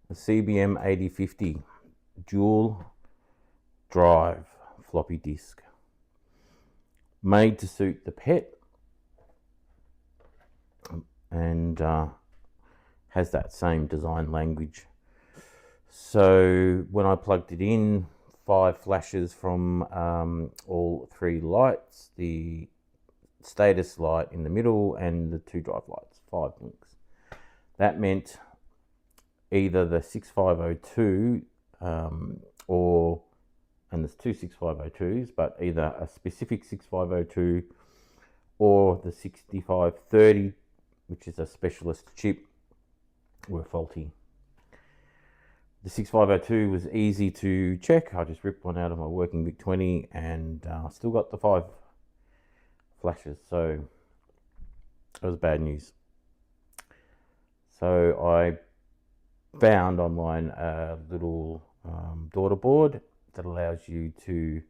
The CBM 8050 dual drive floppy disk, made to suit the pet, and has that same design language. So when I plugged it in, 5 flashes from all 3 lights, the status light in the middle and the 2 drive lights, 5 blinks. That meant either the 6502 or, and there's 2 6502s, but either a specific 6502 or the 6530, which is a specialist chip, were faulty. The 6502 was easy to check. I just ripped one out of my working VIC-20 and still got the 5 flashes, so it was bad news. So I found online a little daughter board that allows you to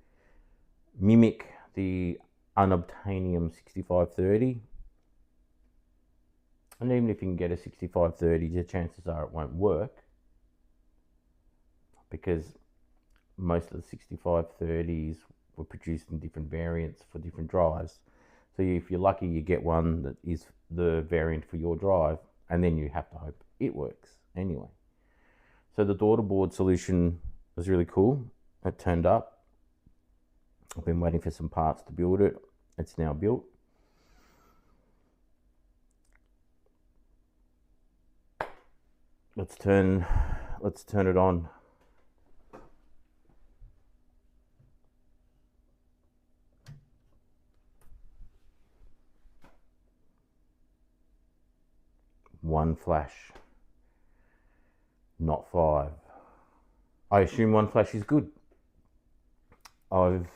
mimic the unobtainium 6530, and even if you can get a 6530, the chances are it won't work, because most of the 6530s were produced in different variants for different drives. So if you're lucky, you get one that is the variant for your drive, and then you have to hope it works anyway. So the daughter board solution was really cool. It turned up. I've been waiting for some parts to build it. It's now built. Let's turn it on. One flash, not 5. I assume 1 flash is good. I've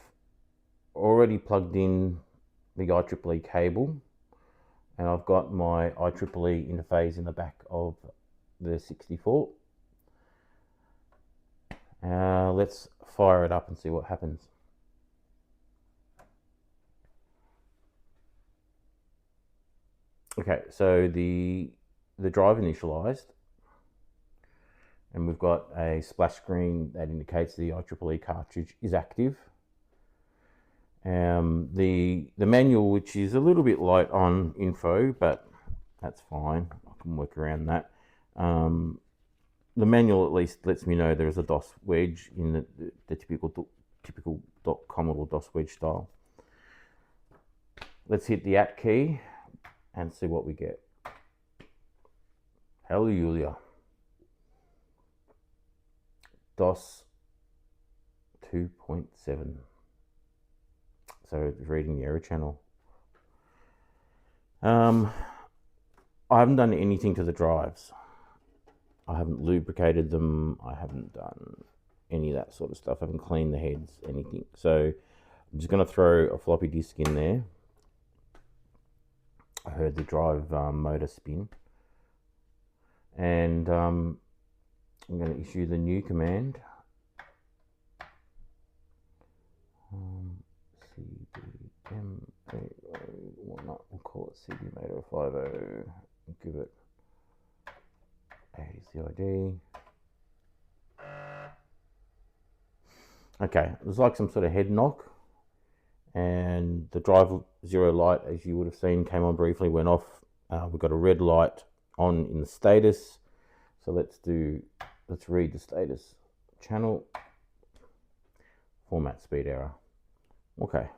already plugged in the IEEE cable, and I've got my IEEE interface in the back of the 64. Let's fire it up and see what happens. Okay, so the drive initialized, and we've got a splash screen that indicates the IEEE cartridge is active. The manual, which is a little bit light on info, but that's fine, I can work around that. The manual at least lets me know there is a DOS wedge in the typical Commodore DOS wedge style. Let's hit the @ key and see what we get. Hallelujah. DOS 2.7. So it's reading the error channel. I haven't done anything to the drives. I haven't lubricated them. I haven't done any of that sort of stuff. I haven't cleaned the heads, anything. So I'm just going to throw a floppy disk in there. I heard the drive motor spin. And I'm going to issue the new command. CBM 80, we'll call it CBM 8050. Give it a CID. Okay, there's like some sort of head knock, and the drive 0 light, as you would have seen, came on briefly, went off. We've got a red light on in the status. So let's read the status channel. Format speed error. Okay.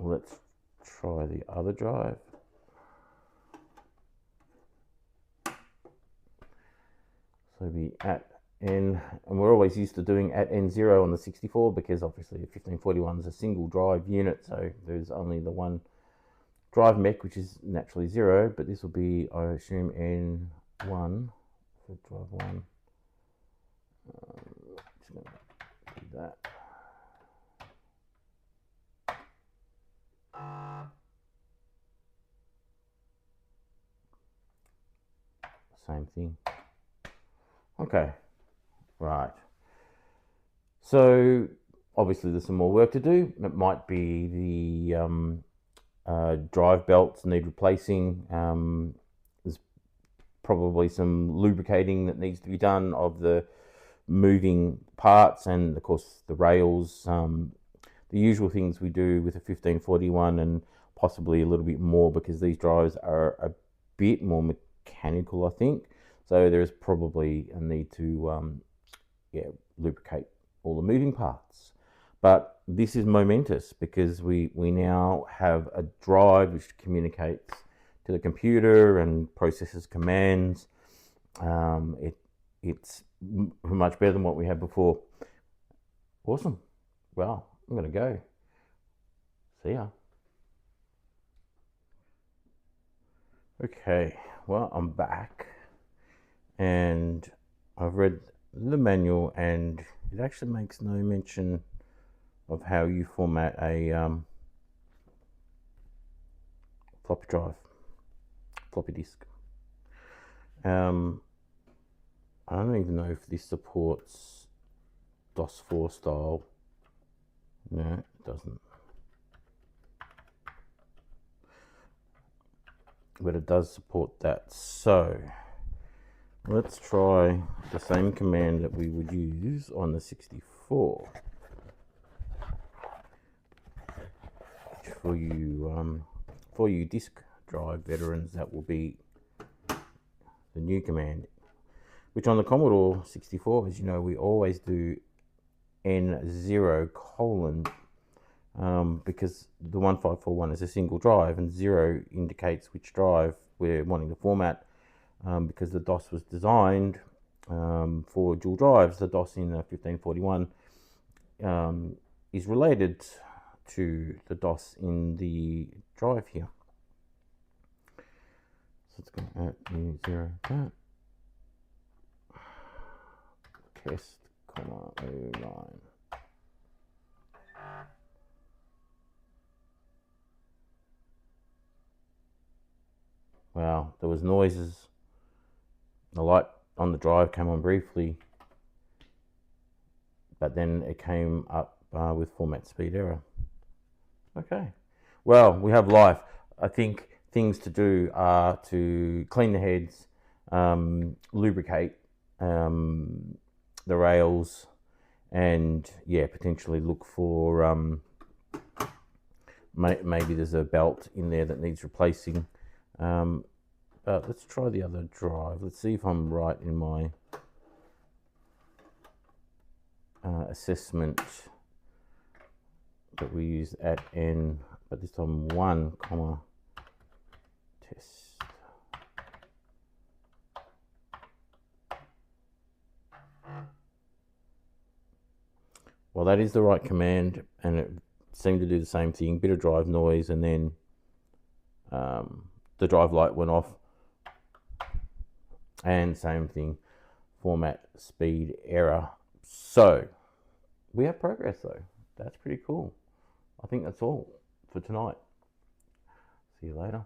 Let's try the other drive. So be at N, and we're always used to doing at N0 on the 64, because obviously the 1541 is a single drive unit, so there's only the one drive mech, which is naturally 0, but this will be, I assume, N1 for drive 1. Just going to do that. Same thing. Okay, right. So obviously there's some more work to do. It might be the drive belts need replacing. There's probably some lubricating that needs to be done of the moving parts, and of course the rails, the usual things we do with a 1541, and possibly a little bit more because these drives are a bit more mechanical, I think. So there's probably a need to lubricate all the moving parts. But this is momentous because we now have a drive which communicates to the computer and processes commands. It's much better than what we had before. Awesome. Well, I'm going to go. See ya. Okay, well, I'm back and I've read the manual, and it actually makes no mention of how you format a floppy drive, floppy disk. I don't even know if this supports DOS4 style. No, it doesn't. But it does support that. So let's try the same command that we would use on the 64. For you disk drive veterans, that will be the new command, which on the Commodore 64, as you know, we always do N0 colon, because the 1541 is a single drive, and 0 indicates which drive we're wanting to format, because the DOS was designed for dual drives. The DOS in the 1541 is related to the DOS in the drive here. So it's going to add new 0 that. Test, 09. Wow, there was noises. The light on the drive came on briefly, but then it came up with format speed error. Okay, well, we have life. I think things to do are to clean the heads, lubricate the rails, and potentially look for maybe there's a belt in there that needs replacing. But let's try the other drive. Let's see if I'm right in my assessment that we use at N, but this time 1, comma, test. Well, that is the right command, and it seemed to do the same thing. Bit of drive noise, and then the drive light went off, and same thing, format speed error. So we have progress though. That's pretty cool. I think that's all for tonight. See you later.